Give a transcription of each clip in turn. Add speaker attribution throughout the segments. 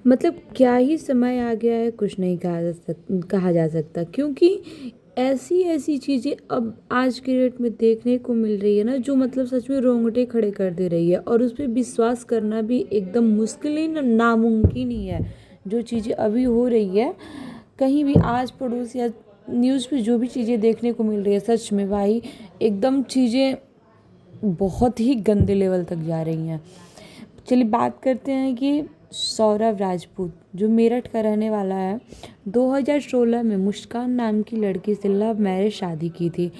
Speaker 1: मतलब क्या ही समय आ गया है, कुछ नहीं कहा जा सकता, क्योंकि ऐसी ऐसी चीज़ें अब आज के डेट में देखने को मिल रही है ना, जो मतलब सच में रोंगटे खड़े कर दे रही है, और उस पे विश्वास करना भी एकदम मुश्किल ही नामुमकिन ही है। जो चीज़ें अभी हो रही है कहीं भी आस पड़ोस या न्यूज़ पे जो भी चीज़ें देखने को मिल रही है, सच में भाई एकदम चीज़ें बहुत ही गंदे लेवल तक जा रही हैं। चलिए बात करते हैं कि सौरभ राजपूत जो मेरठ का रहने वाला है, 2016 में मुस्कान नाम की लड़की से लव मैरिज शादी की थी।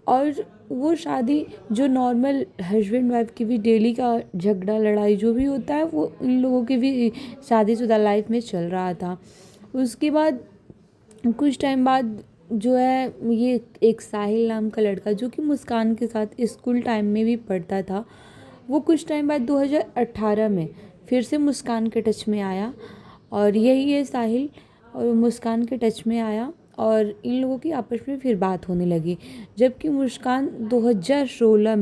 Speaker 1: और वो शादी जो नॉर्मल हस्बैंड वाइफ की भी डेली का झगड़ा लड़ाई जो भी होता है, वो इन लोगों की भी शादीशुदा लाइफ में चल रहा था। उसके बाद कुछ टाइम बाद जो है, ये एक साहिल नाम का लड़का जो कि मुस्कान के साथ स्कूल टाइम में भी पढ़ता था, वो कुछ टाइम बाद 2018 में फिर से मुस्कान के टच में आया। और यही है साहिल, और मुस्कान के टच में आया और इन लोगों की आपस में फिर बात होने लगी। जबकि मुस्कान 2016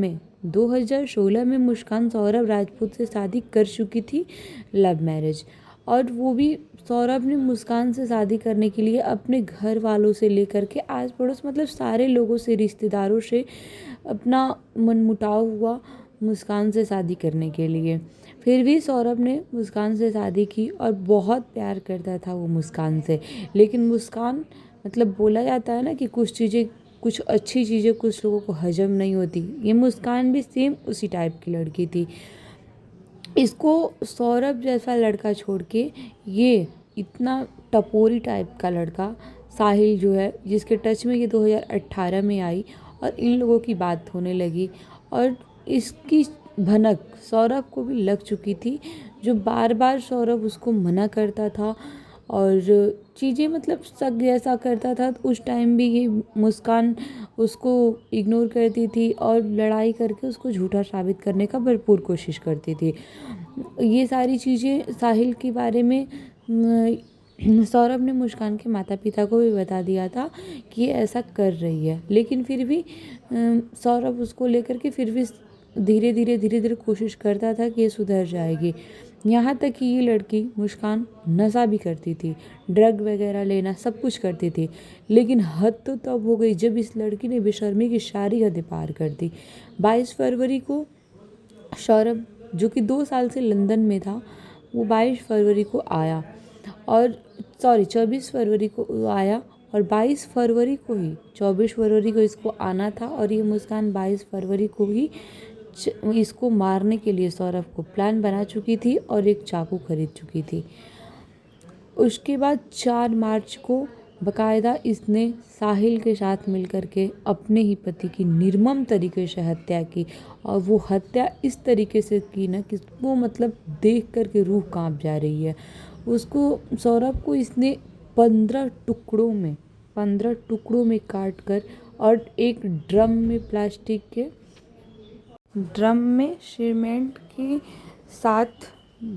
Speaker 1: में मुस्कान सौरभ राजपूत से शादी कर चुकी थी, लव मैरिज। और वो भी सौरभ ने मुस्कान से शादी करने के लिए अपने घर वालों से लेकर के आस पड़ोस मतलब सारे लोगों से, रिश्तेदारों से अपना मनमुटाव हुआ मुस्कान से शादी करने के लिए। फिर भी सौरभ ने मुस्कान से शादी की और बहुत प्यार करता था वो मुस्कान से। लेकिन मुस्कान मतलब बोला जाता है ना कि कुछ चीज़ें, कुछ अच्छी चीज़ें कुछ लोगों को हजम नहीं होती, ये मुस्कान भी सेम उसी टाइप की लड़की थी। इसको सौरभ जैसा लड़का छोड़ के ये इतना टपोरी टाइप का लड़का साहिल जो है, जिसके टच में ये 2018 में आई और इन लोगों की बात होने लगी। और इसकी भनक सौरभ को भी लग चुकी थी, जो बार बार सौरभ उसको मना करता था और चीज़ें मतलब शक जैसा करता था। तो उस टाइम भी ये मुस्कान उसको इग्नोर करती थी और लड़ाई करके उसको झूठा साबित करने का भरपूर कोशिश करती थी। ये सारी चीज़ें साहिल के बारे में सौरभ ने मुस्कान के माता पिता को भी बता दिया था कि ये ऐसा कर रही है। लेकिन फिर भी सौरभ उसको लेकर के फिर भी धीरे धीरे कोशिश करता था कि ये सुधर जाएगी। यहाँ तक कि ये लड़की मुस्कान नशा भी करती थी, ड्रग वगैरह लेना सब कुछ करती थी। लेकिन हद तो तब हो गई जब इस लड़की ने बेशर्मी की सारी हदें पार कर दी। 22 फरवरी को सौरभ जो कि 2 साल से लंदन में था, वो 22 फरवरी को आया और 24 फरवरी को आया और 22 फरवरी को ही 24 फरवरी को इसको आना था। और ये मुस्कान 22 फरवरी को ही इसको मारने के लिए सौरभ को प्लान बना चुकी थी और एक चाकू खरीद चुकी थी। उसके बाद 4 मार्च को बकायदा इसने साहिल के साथ मिलकर के अपने ही पति की निर्मम तरीके से हत्या की। और वो हत्या इस तरीके से की ना कि वो मतलब देख कर के रूह कांप जा रही है। उसको सौरभ को इसने 15 टुकड़ों में काट कर और एक ड्रम में सीमेंट के साथ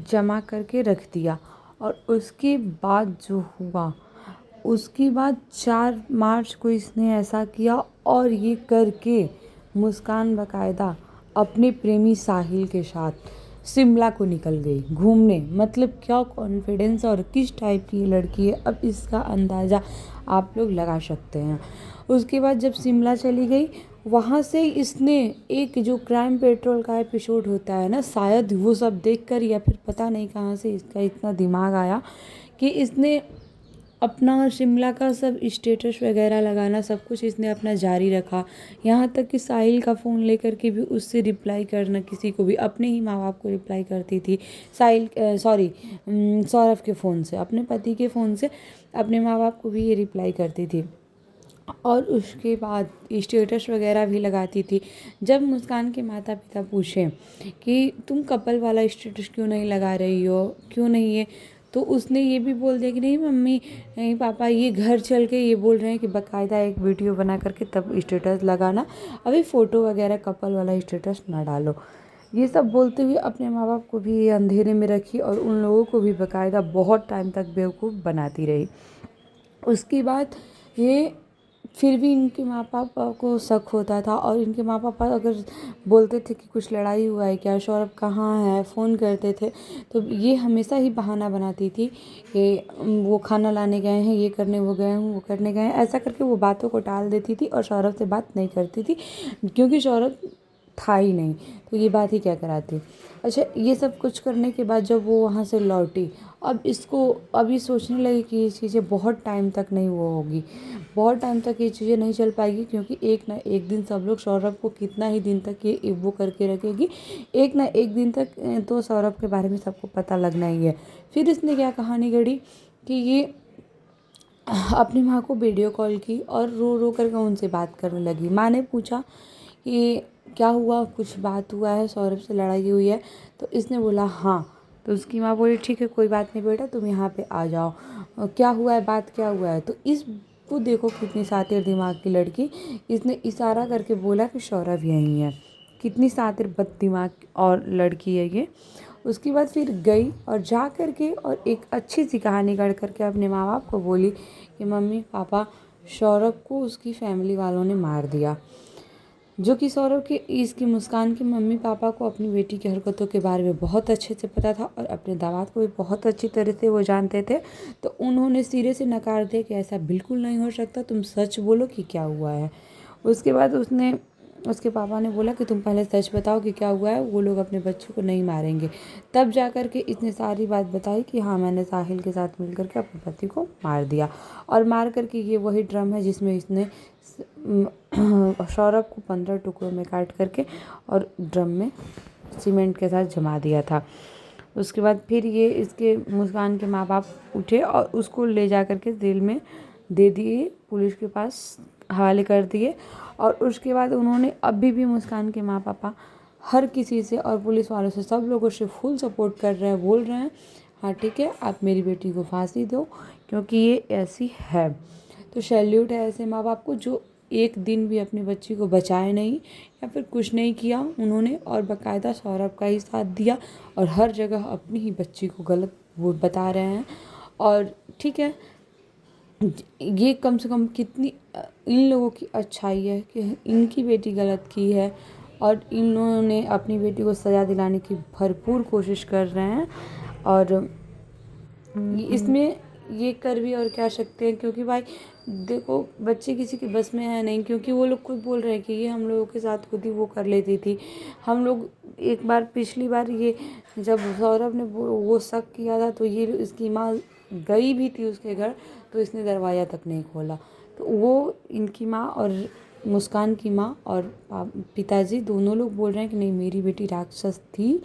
Speaker 1: जमा करके रख दिया। और उसके बाद जो हुआ, उसके बाद 4 मार्च को इसने ऐसा किया और ये करके मुस्कान बकायदा अपने प्रेमी साहिल के साथ शिमला को निकल गई घूमने। मतलब क्या कॉन्फिडेंस और किस टाइप की लड़की है, अब इसका अंदाज़ा आप लोग लगा सकते हैं। उसके बाद जब शिमला चली गई, वहाँ से इसने एक जो क्राइम पेट्रोल का एपिसोड होता है ना, शायद वो सब देखकर या फिर पता नहीं कहाँ से इसका इतना दिमाग आया कि इसने अपना शिमला का सब स्टेटस वगैरह लगाना सब कुछ इसने अपना जारी रखा। यहाँ तक कि साहिल का फ़ोन लेकर के भी उससे रिप्लाई करना, किसी को भी अपने ही माँ बाप को रिप्लाई करती थी। सौरभ के फ़ोन से, अपने पति के फ़ोन से अपने माँ बाप को भी ये रिप्लाई करती थी। और उसके बाद स्टेटस वगैरह भी लगाती थी। जब मुस्कान के माता पिता पूछे कि तुम कपल वाला स्टेटस क्यों नहीं लगा रही हो, क्यों नहीं है, तो उसने ये भी बोल दिया कि नहीं मम्मी, नहीं पापा, ये घर चल के ये बोल रहे हैं कि बाकायदा एक वीडियो बना करके तब स्टेटस लगाना, अभी फ़ोटो वगैरह कपल वाला स्टेटस ना डालो। ये सब बोलते हुए अपने माँ बाप को भी अंधेरे में रखी और उन लोगों को भी बाकायदा बहुत टाइम तक बेवकूफ़ बनाती रही। उसके बाद ये फिर भी इनके माँ पापा को शक होता था और इनके माँ पापा अगर बोलते थे कि कुछ लड़ाई हुआ है क्या, सौरभ कहाँ है, फ़ोन करते थे, तो ये हमेशा ही बहाना बनाती थी कि वो खाना लाने गए हैं, ये करने वो गए हैं, वो करने गए हैं, ऐसा करके वो बातों को टाल देती थी और सौरभ से बात नहीं करती थी क्योंकि सौरभ था ही नहीं, तो ये बात ही क्या कराती। अच्छा, ये सब कुछ करने के बाद जब वो वहाँ से लौटी, अब ये सोचने लगी कि ये चीज़ें बहुत टाइम तक नहीं वो होगी, बहुत टाइम तक ये चीज़ें नहीं चल पाएगी क्योंकि एक ना एक दिन सब लोग सौरभ को कितना ही दिन तक ये वो करके रखेगी, एक ना एक दिन तक तो सौरभ के बारे में सबको पता लगना ही है। फिर इसने क्या कहानी गढ़ी कि ये अपनी माँ को वीडियो कॉल की और रो रो करके उनसे बात करने लगी। माँ ने पूछा कि क्या हुआ, कुछ बात हुआ है, सौरभ से लड़ाई हुई है, तो इसने बोला हाँ। तो उसकी माँ बोली ठीक है कोई बात नहीं बेटा, तुम यहाँ पे आ जाओ, क्या हुआ है, बात क्या हुआ है। तो इसको देखो कितनी शातिर दिमाग की लड़की, इसने इशारा करके बोला कि सौरभ यहीं है। कितनी शातिर बद दिमाग और लड़की है ये। उसके बाद फिर गई और जा कर के और एक अच्छी सी कहानी गढ़ करके अपने माँ बाप को बोली कि मम्मी पापा, सौरभ को उसकी फैमिली वालों ने मार दिया। जो कि सौरभ के इसकी मुस्कान के मम्मी पापा को अपनी बेटी की हरकतों के बारे में बहुत अच्छे से पता था और अपने दामाद को भी बहुत अच्छी तरह से वो जानते थे, तो उन्होंने सिरे से नकार दिया कि ऐसा बिल्कुल नहीं हो सकता, तुम सच बोलो कि क्या हुआ है। उसके बाद उसके पापा ने बोला कि तुम पहले सच बताओ कि क्या हुआ है, वो लोग अपने बच्चों को नहीं मारेंगे। तब जा कर के इसने सारी बात बताई कि हाँ मैंने साहिल के साथ मिल कर के अपने पति को मार दिया, और मार करके ये वही ड्रम है जिसमें इसने सौरभ को 15 टुकड़ों में काट करके और ड्रम में सीमेंट के साथ जमा दिया था। उसके बाद फिर ये इसके मुस्कान के माँ बाप उठे और उसको ले जा कर के जेल में दे दिए, पुलिस के पास हवाले कर दिए। और उसके बाद उन्होंने अभी भी मुस्कान के माँ पापा हर किसी से और पुलिस वालों से सब लोगों से फुल सपोर्ट कर रहे हैं, बोल रहे हैं हाँ ठीक है आप मेरी बेटी को फांसी दो क्योंकि ये ऐसी है। तो सैल्यूट है ऐसे माँ बाप को जो एक दिन भी अपनी बच्ची को बचाए नहीं या फिर कुछ नहीं किया उन्होंने, और बाकायदा सौरभ का ही साथ दिया और हर जगह अपनी ही बच्ची को गलत वो बता रहे हैं। और ठीक है, ये कम से कम कितनी इन लोगों की अच्छाई है कि इनकी बेटी गलत की है और इन लोगों ने अपनी बेटी को सज़ा दिलाने की भरपूर कोशिश कर रहे हैं। और इसमें ये कर भी और क्या सकते हैं, क्योंकि भाई देखो बच्चे किसी के बस में है नहीं, क्योंकि वो लोग खुद बोल रहे हैं कि ये हम लोगों के साथ खुद ही वो कर लेती थी। हम लोग एक बार पिछली बार ये जब सौरभ ने वो शक किया था तो ये इसकी माँ गई भी थी उसके घर, तो इसने दरवाज़ा तक नहीं खोला। तो वो इनकी माँ और मुस्कान की माँ और पिताजी दोनों लोग बोल रहे हैं कि नहीं मेरी बेटी राक्षस थी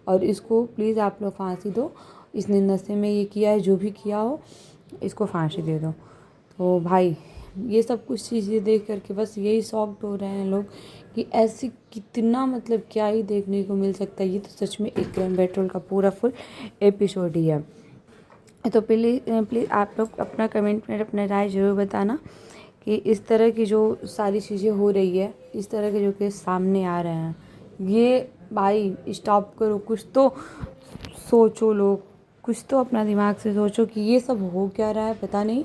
Speaker 1: और इसको प्लीज़ आप लोग फांसी दो, इसने नशे में ये किया है, जो भी किया हो इसको फांसी दे दो। तो भाई ये सब कुछ चीज़ें देख करके बस यही शॉक्ड हो रहे हैं लोग कि ऐसी कितना मतलब क्या ही देखने को मिल सकता है। ये तो सच में एक ग्राम पेट्रोल का पूरा फुल एपिसोड ही है। तो प्लीज़ आप लोग अपना कमेंट में अपना राय ज़रूर बताना कि इस तरह की जो सारी चीज़ें हो रही है, इस तरह के जो केस सामने आ रहे हैं, ये भाई स्टॉप करो। कुछ तो सोचो लोग, कुछ तो अपना दिमाग से सोचो कि ये सब हो क्या रहा है। पता नहीं,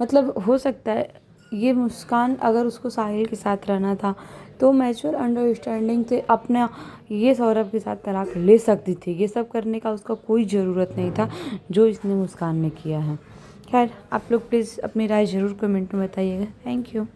Speaker 1: मतलब हो सकता है ये मुस्कान अगर उसको साहिल के साथ रहना था तो मैच्योर अंडरस्टैंडिंग से अपना ये सौरभ के साथ तलाक ले सकती थी। ये सब करने का उसका कोई ज़रूरत नहीं था जो इसने मुस्कान ने किया है। खैर आप लोग प्लीज़ अपनी राय ज़रूर कमेंट में बताइएगा। Thank you.